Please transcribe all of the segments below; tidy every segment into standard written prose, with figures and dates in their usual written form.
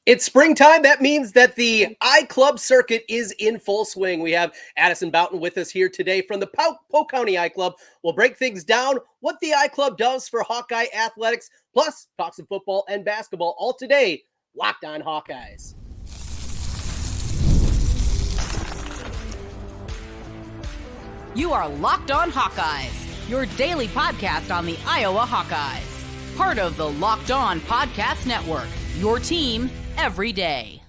It's springtime. That means that the I-Club circuit is in full swing. We have Addison Boughton with us here today from the Polk County I-Club. We'll break things down, what the I-Club does for Hawkeye athletics, plus talk some football and basketball, all today, Locked On Hawkeyes. You are Locked On Hawkeyes, your daily podcast on the Iowa Hawkeyes. Part of the Locked On Podcast Network, your team every day.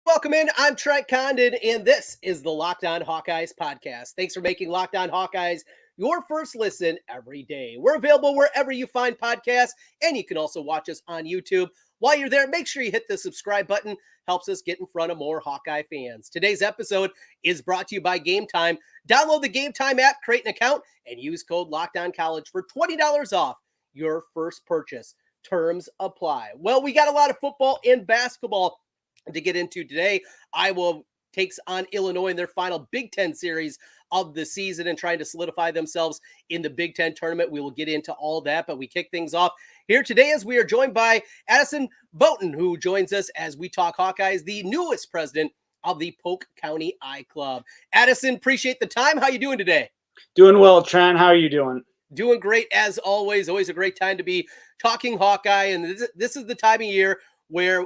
Welcome in. I'm Trent Condon, and this is the Locked On Hawkeyes podcast. Thanks for making Locked On Hawkeyes your first listen every day. We're available wherever you find podcasts, and you can also watch us on YouTube. While you're there, make sure you hit the subscribe button. Helps us get in front of more Hawkeye fans. Today's episode is brought to you by Gametime. Download the Gametime app, create an account, and use code LOCKEDONCollege for $20 off your first purchase. Terms apply. Well, we got a lot of football and basketball to get into today. Iowa takes on Illinois in their final Big Ten series of the season and trying to solidify themselves in the Big Ten tournament. We will get into all that, but we kick things off here today as we are joined by Addison Boughton, who joins us as we talk Hawkeyes, the newest president of the Polk County I-Club. Addison, appreciate the time. How you doing today? Doing well, Trent. How are you doing? Doing great as always. Always a great time to be talking Hawkeye. And this is the time of year where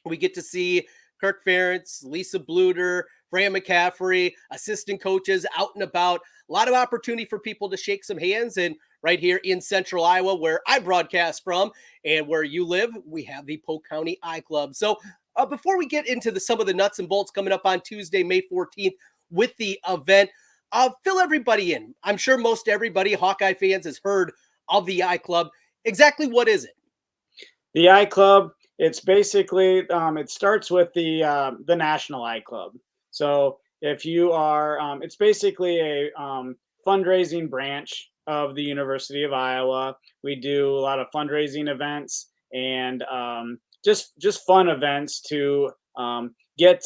we get to see Kirk Ferentz, Lisa Bluter, Fran McCaffrey, assistant coaches out and about. A lot of opportunity for people to shake some hands. And right here in central Iowa, where I broadcast from and where you live, we have the Polk County I-Club. So before we get into some of the nuts and bolts coming up on Tuesday, May 14th with the event, fill everybody in. I'm sure most everybody, Hawkeye fans, has heard of the I-Club. Exactly what is it? The I-Club, it's basically, it starts with the National I-Club. So if you are, it's basically a fundraising branch of the University of Iowa. We do a lot of fundraising events and just fun events to get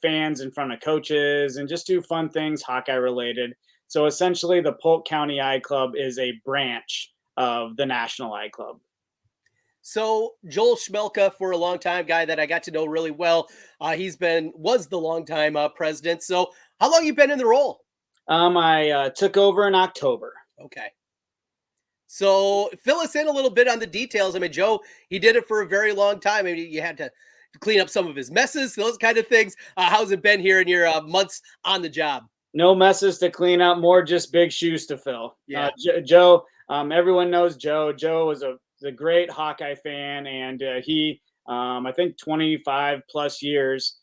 fans in front of coaches and just do fun things Hawkeye related. So essentially the Polk County I-Club is a branch of the National I-Club. So Joel Schmelka, for a long time, guy that I got to know really well, was the longtime president. So how long you been in the role? I took over in October. Okay. So fill us in a little bit on the details. I mean, Joe, he did it for a very long time. I mean, you had to clean up some of his messes, those kind of things. How's it been here in your months on the job? No messes to clean up, more just big shoes to fill. Yeah. Joe, everyone knows Joe. Joe was a great Hawkeye fan, and he, I think 25 plus years,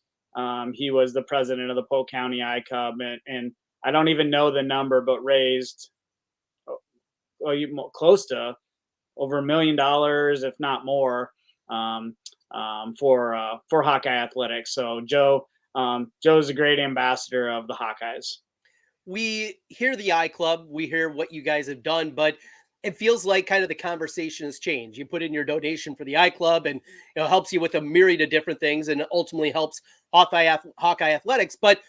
he was the president of the Polk County I-Club, and I don't even know the number, but raised close to over $1 million, if not more, for Hawkeye athletics. So Joe's a great ambassador of the Hawkeyes. We hear the I-Club, we hear what you guys have done, but it feels like kind of the conversation has changed. You put in your donation for the I-Club and helps you with a myriad of different things and ultimately helps Hawkeye athletics. But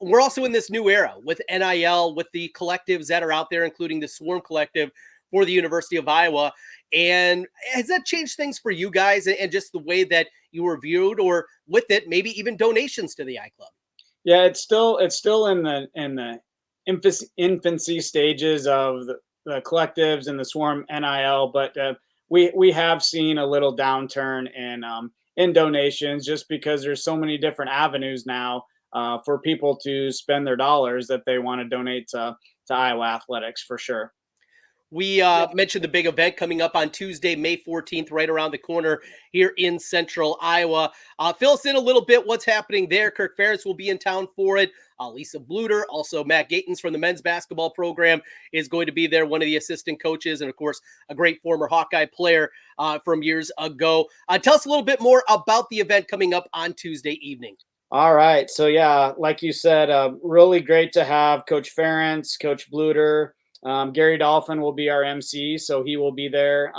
we're also in this new era with NIL, with the collectives that are out there, including the Swarm Collective for the University of Iowa. And has that changed things for you guys and just the way that you were viewed, or with it, maybe even donations to the I-Club? Yeah, it's still in the infancy stages of the collectives and the Swarm NIL, but we have seen a little downturn in donations just because there's so many different avenues now for people to spend their dollars that they want to donate to Iowa athletics, for sure. We mentioned the big event coming up on Tuesday, May 14th, right around the corner here in central Iowa. Fill us in a little bit what's happening there. Kirk Ferentz will be in town for it. Lisa Bluter, also Matt Gatens from the men's basketball program is going to be there, one of the assistant coaches, and of course, a great former Hawkeye player from years ago. Tell us a little bit more about the event coming up on Tuesday evening. All right. So, yeah, like you said, really great to have Coach Ferentz, Coach Bluter. Gary Dolphin will be our MC, so he will be there.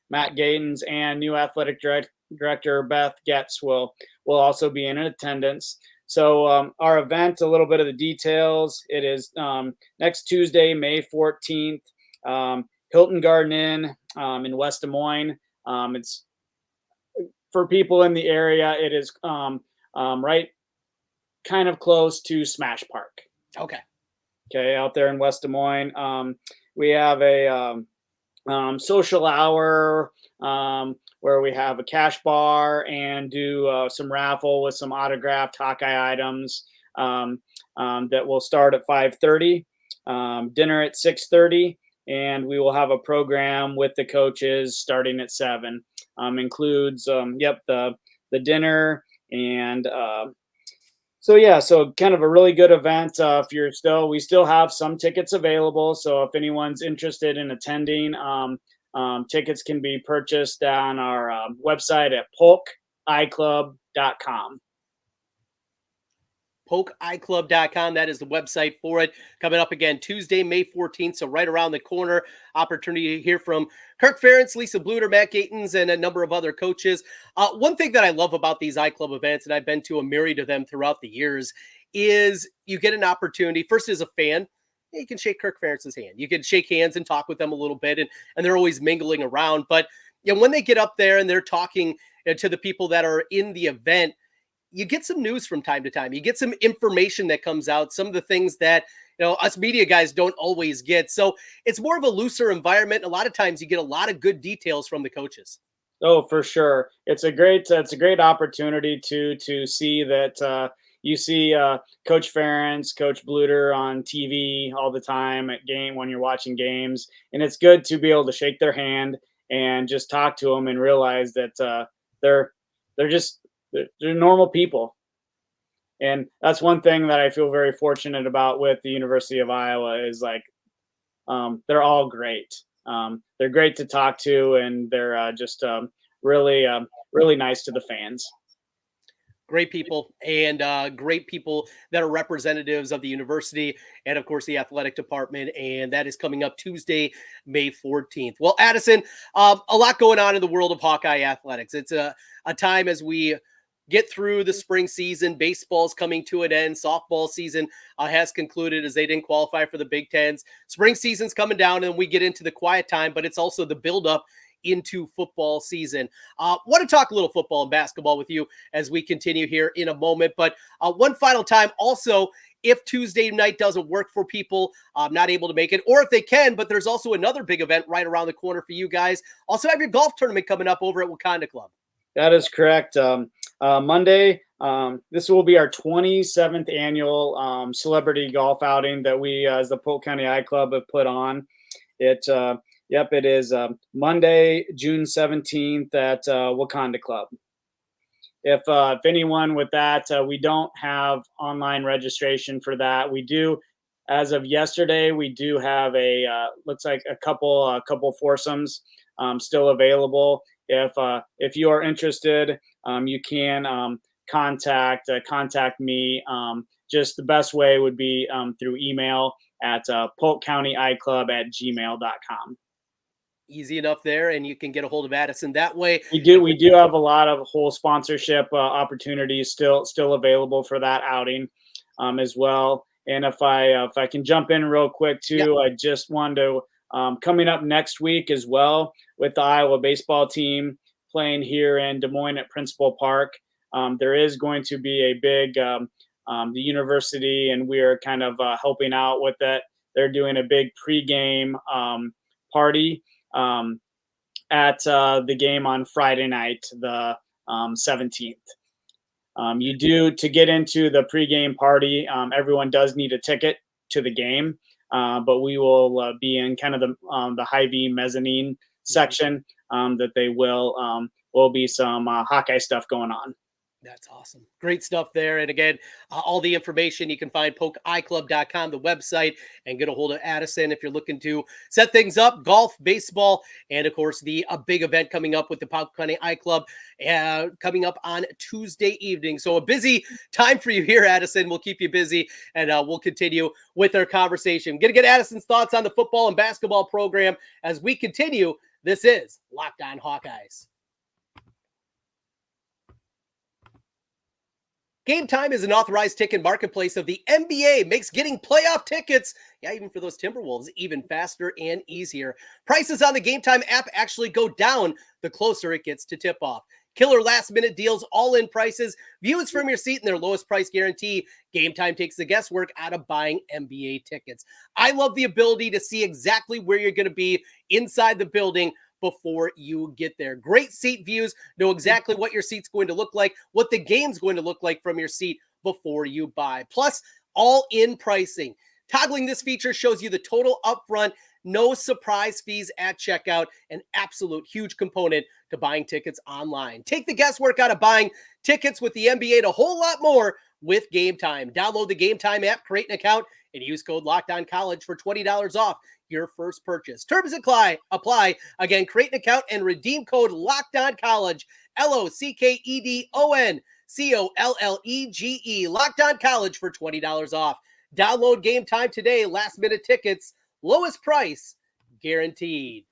Matt Gatens and new athletic director Beth Getz will also be in attendance. So our event, a little bit of the details. It is next Tuesday, May 14th, Hilton Garden Inn in West Des Moines. It's for people in the area, it is right kind of close to Smash Park. Okay, out there in West Des Moines. We have a social hour where we have a cash bar and do some raffle with some autographed Hawkeye items that will start at 5:30, dinner at 6:30, and we will have a program with the coaches starting at 7. Includes the dinner and so kind of a really good event. We still have some tickets available. So if anyone's interested in attending, tickets can be purchased on our website at polkiclub.com. PolkIClub.com. That is the website for it. Coming up again Tuesday, May 14th. So right around the corner. Opportunity to hear from Kirk Ferentz, Lisa Bluter, Matt Gatens, and a number of other coaches. One thing that I love about these iClub events, and I've been to a myriad of them throughout the years, is you get an opportunity. First, as a fan, you can shake Kirk Ferentz's hand. You can shake hands and talk with them a little bit, and they're always mingling around. But when they get up there and they're talking to the people that are in the event, you get some news from time to time. You get some information that comes out, some of the things that, us media guys don't always get. So it's more of a looser environment. A lot of times you get a lot of good details from the coaches. Oh, for sure. It's a great opportunity to see that you see Coach Ferentz, Coach Bluter on TV all the time when you're watching games. And it's good to be able to shake their hand and just talk to them and realize that they're normal people. And that's one thing that I feel very fortunate about with the University of Iowa is they're all great. They're great to talk to, and they're just really nice to the fans. Great people, and great people that are representatives of the university and, of course, the athletic department. And that is coming up Tuesday, May 14th. Well, Addison, a lot going on in the world of Hawkeye athletics. It's a time as we get through the spring season. Baseball's coming to an end. Softball season has concluded as they didn't qualify for the Big Tens. Spring season's coming down, and we get into the quiet time, but it's also the buildup into football season. Want to talk a little football and basketball with you as we continue here in a moment. But one final time, also, if Tuesday night doesn't work for people, not able to make it, or if they can, but there's also another big event right around the corner for you guys. Also have your golf tournament coming up over at Wakanda Club. That is correct. Monday, this will be our 27th annual celebrity golf outing that we, as the Polk County I-Club, have put on. It is Monday, June 17th at Wakanda Club. If anyone with that, we don't have online registration for that. We do, as of yesterday, we do have looks like a couple foursomes still available. If you are interested, you can contact me. Just the best way would be through email at polkcountyiClub@gmail.com. Easy enough there, and you can get a hold of Addison that way. We do have a lot of whole sponsorship opportunities still available for that outing as well. And if I can jump in real quick too, yep. I just wanted to coming up next week as well with the Iowa baseball team playing here in Des Moines at Principal Park. There is going to be a big the university, and we are kind of helping out with it. They're doing a big pregame party at the game on Friday night, the 17th. To get into the pregame party, everyone does need a ticket to the game, but we will be in kind of the Hy-Vee mezzanine section. That they will be some Hawkeye stuff going on. That's awesome. Great stuff there. And again, all the information you can find polkiclub.com, the website, and get a hold of Addison if you're looking to set things up, golf, baseball, and of course the big event coming up with the Polk County I-Club coming up on Tuesday evening. So a busy time for you here, Addison. We'll keep you busy, and we'll continue with our conversation. Going to get Addison's thoughts on the football and basketball program as we continue. This is Locked On Hawkeyes. Gametime is an authorized ticket marketplace of the NBA. Makes getting playoff tickets, even for those Timberwolves, even faster and easier. Prices on the Gametime app actually go down the closer it gets to tip-off. Killer last-minute deals, all-in prices, views from your seat, and their lowest price guarantee. Gametime takes the guesswork out of buying NBA tickets. I love the ability to see exactly where you're going to be inside the building before you get there. Great seat views, know exactly what your seat's going to look like, what the game's going to look like from your seat before you buy. Plus, all-in pricing. Toggling this feature shows you the total upfront, no surprise fees at checkout, an absolute huge component to buying tickets online. Take the guesswork out of buying tickets with the NBA and a whole lot more with Gametime. Download the Gametime app, create an account, and use code LOCKEDONCollege for $20 off your first purchase. Terms apply. Again, create an account and redeem code LOCKEDONCollege, LOCKEDONCOLLEGE, LOCKEDONCollege for $20 off. Download Gametime today. Last-minute tickets, lowest price guaranteed.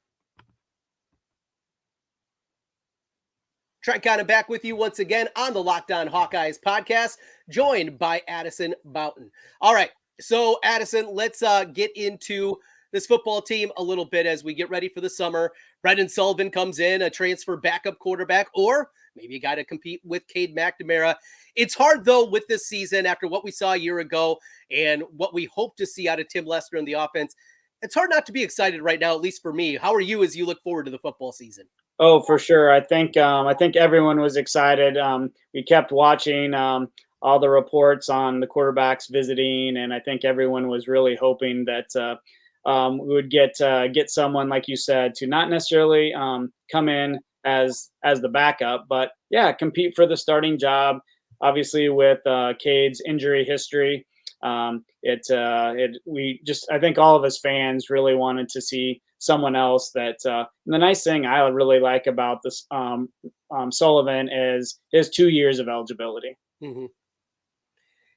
Trent Condon back with you once again on the Locked On Hawkeyes podcast, joined by Addison Boughton. All right, so Addison, let's get into this football team a little bit as we get ready for the summer. Brendan Sullivan comes in, a transfer backup quarterback, or maybe a guy to compete with Cade McNamara. It's hard, though, with this season after what we saw a year ago and what we hope to see out of Tim Lester in the offense. It's hard not to be excited right now, at least for me. How are you as you look forward to the football season? Oh, for sure. I think everyone was excited. We kept watching all the reports on the quarterbacks visiting, and I think everyone was really hoping that we would get someone, like you said, to not necessarily come in as the backup, but compete for the starting job. Obviously, with Cade's injury history, I think all of us fans really wanted to see someone else that. And the nice thing I really like about this Sullivan is his 2 years of eligibility. Mm-hmm.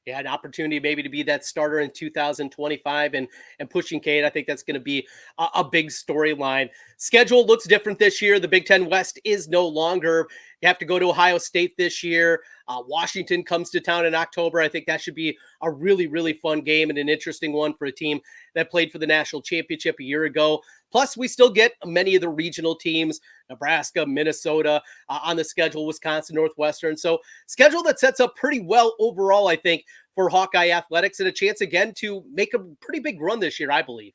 Yeah, an opportunity maybe to be that starter in 2025 and pushing Cade. I think that's going to be a big storyline. Schedule looks different this year. The Big Ten West is no longer. You have to go to Ohio State this year. Washington comes to town in October. I think that should be a really, really fun game and an interesting one for a team that played for the national championship a year ago. Plus, we still get many of the regional teams, Nebraska, Minnesota, on the schedule, Wisconsin, Northwestern. So schedule that sets up pretty well overall, I think, for Hawkeye athletics and a chance again to make a pretty big run this year, I believe.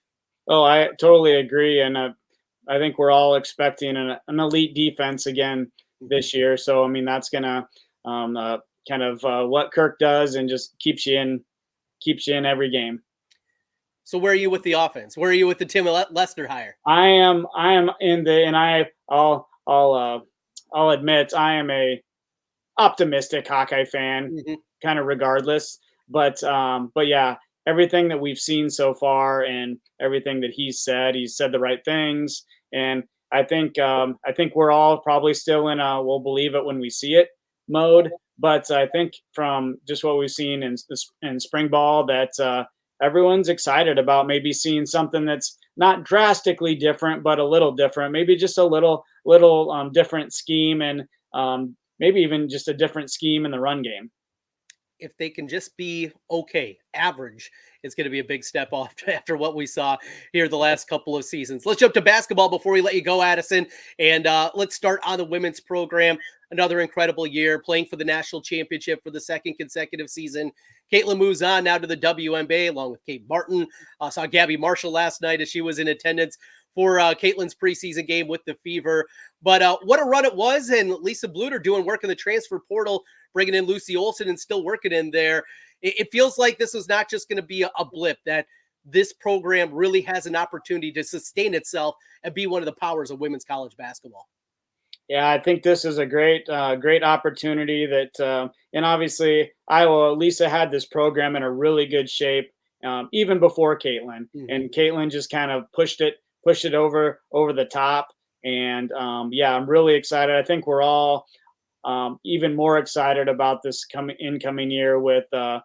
Oh, I totally agree. And I think we're all expecting an elite defense again this year. So, I mean, that's going to kind of what Kirk does and just keeps you in every game. So where are you with the offense? Where are you with the Tim Lester hire? I am in I'll admit I am a optimistic Hawkeye fan, kind of regardless. But yeah, everything that we've seen so far and everything that he's said the right things. And I think we're all probably still in a we'll believe it when we see it mode. But I think from just what we've seen in spring ball that everyone's excited about maybe seeing something that's not drastically different, but a little different, maybe just a little different scheme and maybe even just a different scheme in the run game. If they can just be okay, average, it's going to be a big step off after what we saw here the last couple of seasons. Let's jump to basketball before we let you go, Addison. And let's start on the women's program. Another incredible year, playing for the national championship for the second consecutive season. Caitlin moves on now to the WNBA along with Kate Martin. Saw Gabby Marshall last night as she was in attendance for Caitlin's preseason game with the Fever. But what a run it was, and Lisa Bluter doing work in the transfer portal, bringing in Lucy Olson and still working in there. It feels like this is not just going to be a blip, that this program really has an opportunity to sustain itself and be one of the powers of women's college basketball. Yeah, I think this is a great opportunity that, and obviously Lisa had this program in a really good shape even before Caitlin, and Caitlin just kind of pushed it over the top. And I'm really excited. I think we're all even more excited about this incoming year with the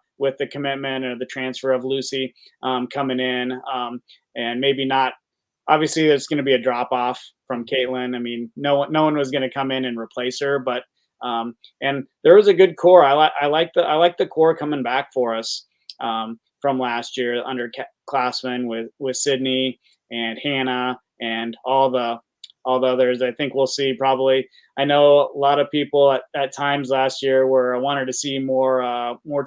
commitment or the transfer of Lucy coming in, and maybe not. Obviously, there's going to be a drop off from Caitlin. I mean, no one was going to come in and replace her, but and there was a good core. I like the core coming back for us from last year under Classman with Sydney and Hannah and all the all the others. I think we'll see probably. I know a lot of people at times last year where I wanted to see more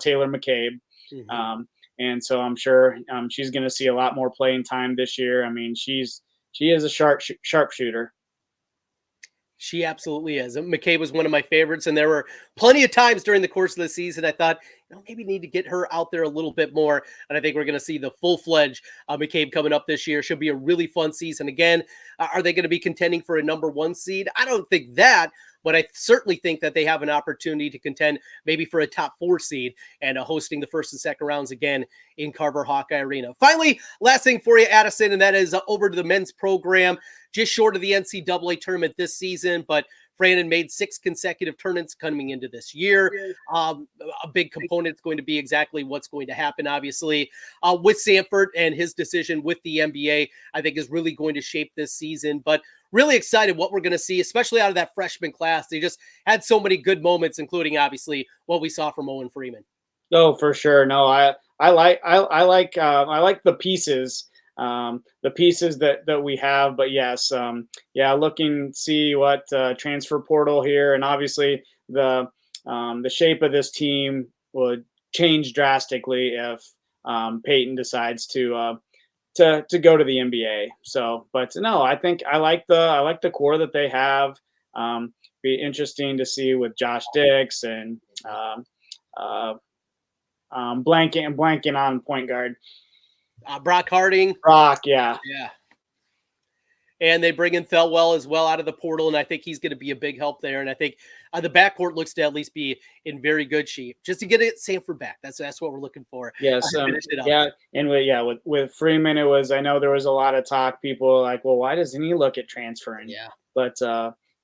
Taylor McCabe. Mm-hmm. And so I'm sure she's going to see a lot more playing time this year. I mean, she is a sharpshooter. She absolutely is. McCabe was one of my favorites, and there were plenty of times during the course of the season I thought, maybe need to get her out there a little bit more. And I think we're going to see the full-fledged McCabe coming up this year. Should be a really fun season. Again, are they going to be contending for a number one seed? I don't think that, but I certainly think that they have an opportunity to contend maybe for a top 4 seed and hosting the first and second rounds again in Carver Hawkeye Arena. Finally, last thing for you, Addison, and that is over to the men's program. Just short of the NCAA tournament this season, but Brandon made 6 consecutive tournaments coming into this year. A big component is going to be exactly what's going to happen, obviously, with Sanford, and his decision with the NBA, I think, is really going to shape this season. But really excited what we're going to see, especially out of that freshman class. They just had so many good moments, including, obviously, what we saw from Owen Freeman. Oh, for sure. No, I like the pieces. The pieces that we have, but yes, looking to see what transfer portal here, and obviously the shape of this team would change drastically if Peyton decides to go to the NBA. So, but no, I think I like the core that they have. Be interesting to see with Josh Dix and blanking on point guard. Brock Harding. Yeah. And they bring in Thelwell as well out of the portal, and I think he's going to be a big help there. And I think the backcourt looks to at least be in very good shape, just to get it Sanford back. That's what we're looking for. Yes, and with Freeman, it was. I know there was a lot of talk. People like, well, why doesn't he look at transferring? Yeah, but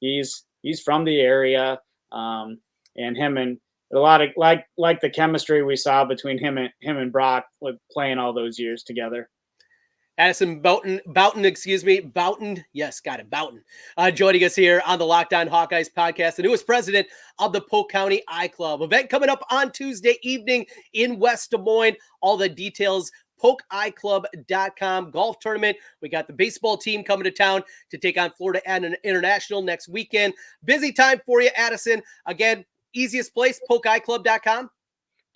he's from the area, and him and a lot of like the chemistry we saw between him and Brock with playing all those years together. Addison Boughton, yes, got it, Boughton, joining us here on the Locked On Hawkeyes podcast, the newest president of the Polk County I-Club. Event coming up on Tuesday evening in West Des Moines. All the details, polkiclub.com. Golf tournament. We got the baseball team coming to town to take on Florida and International next weekend. Busy time for you, Addison. Again, easiest place, polkiclub.com.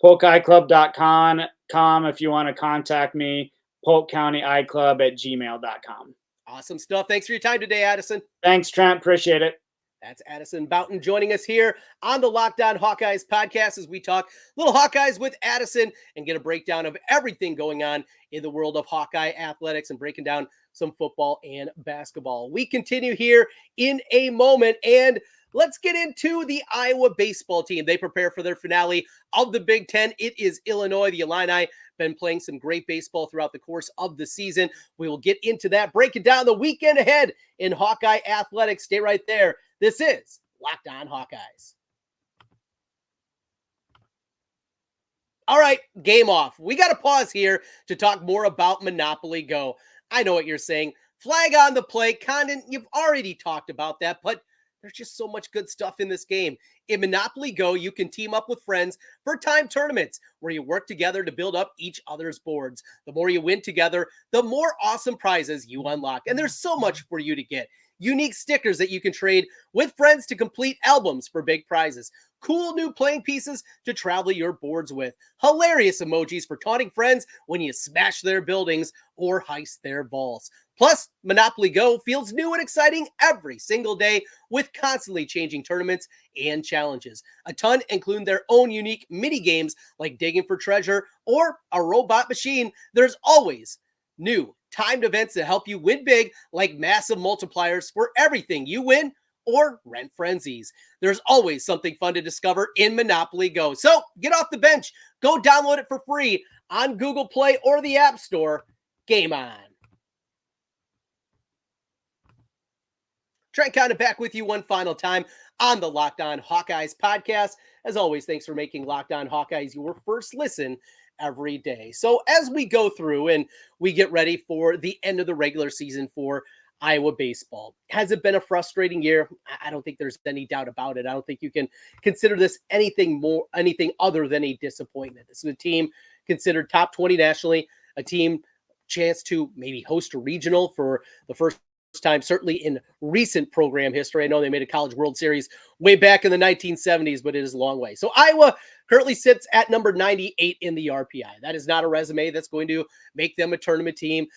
polkiclub.com if you want to contact me. Polk County I-Club at gmail.com. Awesome stuff. Thanks for your time today, Addison. Thanks, Trent. Appreciate it. That's Addison Boughton joining us here on the Locked On Hawkeyes podcast as we talk little Hawkeyes with Addison and get a breakdown of everything going on in the world of Hawkeye athletics and breaking down some football and basketball. We continue here in a moment, and let's get into the Iowa baseball team. They prepare for their finale of the Big Ten. It is Illinois. The Illini been playing some great baseball throughout the course of the season. We will get into that, breaking down the weekend ahead in Hawkeye athletics. Stay right there. This is Locked On Hawkeyes. All right, game off. We got to pause here to talk more about Monopoly Go. I know what you're saying. Flag on the play. Condon, you've already talked about that, but there's just so much good stuff in this game. In Monopoly Go, you can team up with friends for time tournaments where you work together to build up each other's boards. The more you win together, the more awesome prizes you unlock. And there's so much for you to get. Unique stickers that you can trade with friends to complete albums for big prizes. Cool new playing pieces to travel your boards with. Hilarious emojis for taunting friends when you smash their buildings or heist their balls. Plus, Monopoly Go feels new and exciting every single day with constantly changing tournaments and challenges. A ton, including their own unique mini games like digging for treasure or a robot machine. There's always new timed events that help you win big, like massive multipliers for everything you win or rent frenzies. There's always something fun to discover in Monopoly Go. So get off the bench. Go download it for free on Google Play or the App Store. Game on. Trent Condon back with you one final time on the Locked On Hawkeyes podcast. As always, thanks for making Locked On Hawkeyes your first listen every day. So as we go through and we get ready for the end of the regular season for Iowa baseball, has it been a frustrating year? I don't think there's any doubt about it. I don't think you can consider this anything other than a disappointment. This is a team considered top 20 nationally, a team chance to maybe host a regional for the first time, certainly in recent program history. I know they made a College World Series way back in the 1970s, but it is a long way. So Iowa currently sits at number 98 in the RPI. That is not a resume that's going to make them a tournament team.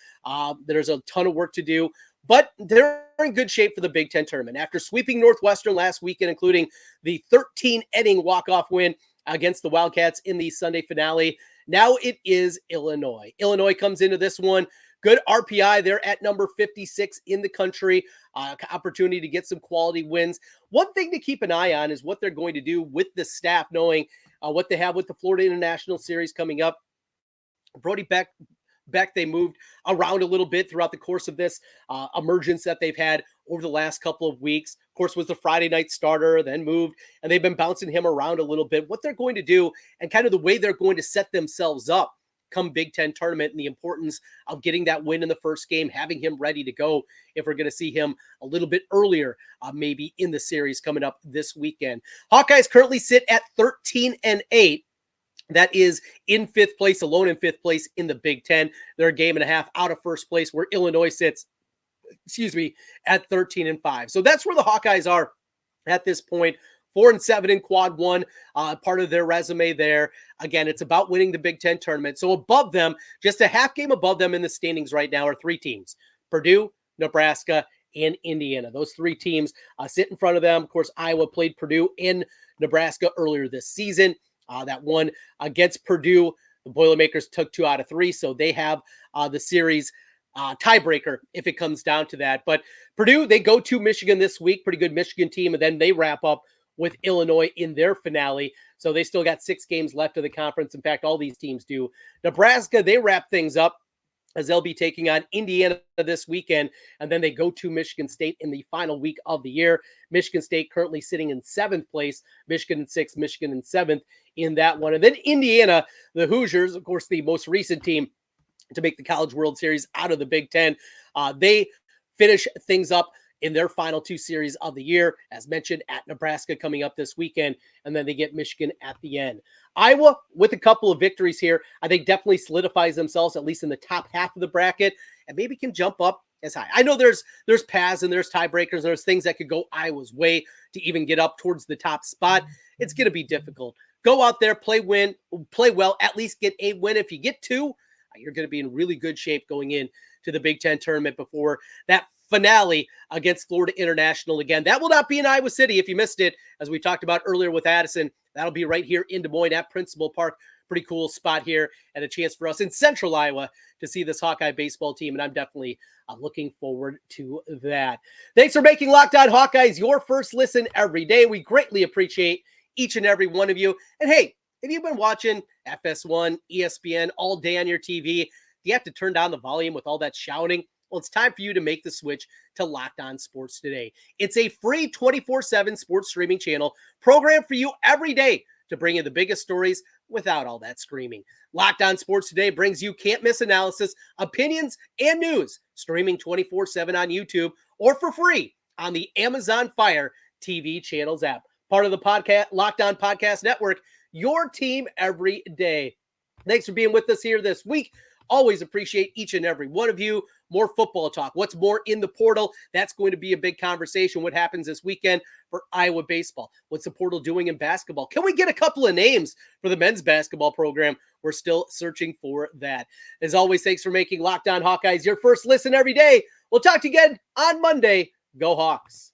There's a ton of work to do, but they're in good shape for the Big Ten tournament. After sweeping Northwestern last weekend, including the 13-inning walk-off win against the Wildcats in the Sunday finale, now it is Illinois. Illinois comes into this one. Good RPI. They're at number 56 in the country. Opportunity to get some quality wins. One thing to keep an eye on is what they're going to do with the staff, knowing what they have with the Florida International Series coming up. Brody Beck, they moved around a little bit throughout the course of this emergence that they've had over the last couple of weeks. Of course, was the Friday night starter, then moved, and they've been bouncing him around a little bit. What they're going to do and kind of the way they're going to set themselves up come Big Ten tournament, and the importance of getting that win in the first game, having him ready to go if we're going to see him a little bit earlier, maybe in the series coming up this weekend. Hawkeyes currently sit at 13-8. That is in fifth place, alone in fifth place in the Big Ten. They're a game and a half out of first place, where Illinois sits, at 13-5. So that's where the Hawkeyes are at this point. 4-7 in quad one, part of their resume there. Again, it's about winning the Big Ten tournament. So above them, just a half game above them in the standings right now are three teams: Purdue, Nebraska, and Indiana. Those three teams sit in front of them. Of course, Iowa played Purdue and Nebraska earlier this season. That one against Purdue, the Boilermakers took 2 out of 3, so they have the series tiebreaker if it comes down to that. But Purdue, they go to Michigan this week, pretty good Michigan team, and then they wrap up with Illinois in their finale. So they still got 6 games left of the conference. In fact, all these teams do. Nebraska, they wrap things up as they'll be taking on Indiana this weekend, and then they go to Michigan State in the final week of the year. Michigan State currently sitting in 7th place, Michigan in 6th, Michigan in 7th in that one. And then Indiana, the Hoosiers, of course, the most recent team to make the College World Series out of the Big Ten. They finish things up in their final 2 series of the year, as mentioned, at Nebraska coming up this weekend, and then they get Michigan at the end. Iowa, with a couple of victories here, I think definitely solidifies themselves at least in the top half of the bracket, and maybe can jump up as high. I know there's paths and there's tiebreakers, and there's things that could go Iowa's way to even get up towards the top spot. It's going to be difficult. Go out there, play well, at least get a win. If you get 2, you're going to be in really good shape going in to the Big Ten tournament before that finale against Florida International again. That will not be in Iowa City if you missed it, as we talked about earlier with Addison. That'll be right here in Des Moines at Principal Park. Pretty cool spot here, and a chance for us in Central Iowa to see this Hawkeye baseball team, and I'm definitely looking forward to that. Thanks for making Locked On Hawkeyes your first listen every day. We greatly appreciate each and every one of you. And hey, if you've been watching FS1, ESPN all day on your TV, do you have to turn down the volume with all that shouting? Well, it's time for you to make the switch to Locked On Sports Today. It's a free 24/7 sports streaming channel programmed for you every day to bring you the biggest stories without all that screaming. Locked On Sports Today brings you can't-miss analysis, opinions, and news, streaming 24/7 on YouTube or for free on the Amazon Fire TV channels app. Part of the podcast, Locked On Podcast Network, your team every day. Thanks for being with us here this week. Always appreciate each and every one of you. More football talk. What's more in the portal? That's going to be a big conversation. What happens this weekend for Iowa baseball? What's the portal doing in basketball? Can we get a couple of names for the men's basketball program? We're still searching for that. As always, thanks for making Locked On Hawkeyes your first listen every day. We'll talk to you again on Monday. Go Hawks.